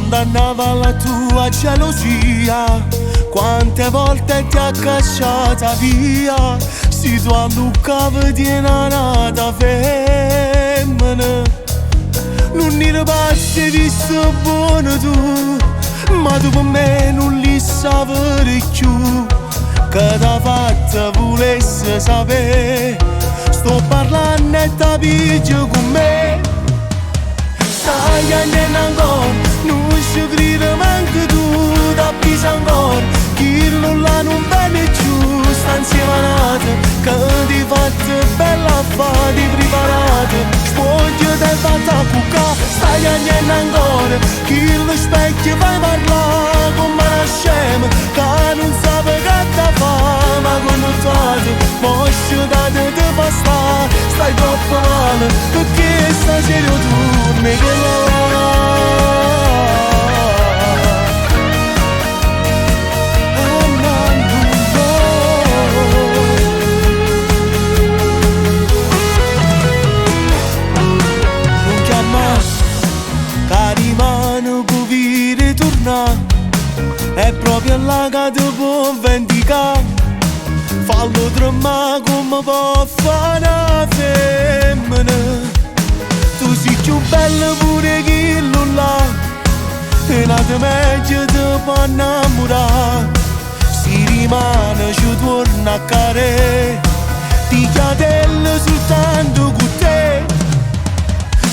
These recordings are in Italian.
condannava la tua gelosia, quante volte ti ha cacciata via, si tu a Luca vedi una nata femmina. Non ne passi di sto buono tu, ma tu per me non li sapere più, che t'ha fatta volesse sapere, sto parlando e ti pigio con me. Stai andando ancora, non ci crede manco tu, t'avvisa ancora, chi non la non viene giù, sta insieme a nata, che ti fatta bella fate preparate, spoglio te fatta a cucca, stai andando ancora, chi lo specchio fai parlare come una scema, che non sa che ti fa, ma con tutte, moscio da te ti fa stare, stai troppo male, perché stai serio tu, mi che è proprio là che ti può vendicare, fallo tremare come può fare una femmina. Tu sei più bella pure chi lo là, e nata meglio ti può innamorare, si rimane ci torna a care, ti chiedella soltanto con te.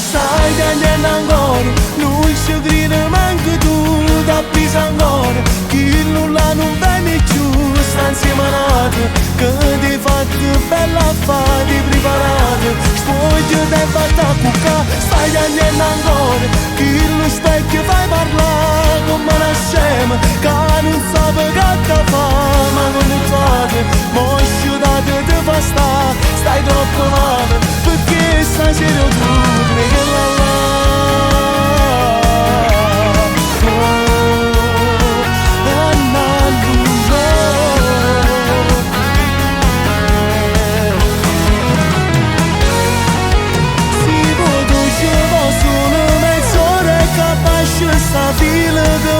Stai andando ancora, non ci crede manco tu, t'avvisa ancora, chi non la non viene giù, sta insieme a nata, che ti fatta bella fate preparate, spoglio te fatta a cucca, stai andando ancora, chi lo specchio fai parlare come una scema, che non sa che ti fa, ma con le fate, moscio da te ti fa stare, stai troppo male, perché stai serio tu, che la la. Sta fila che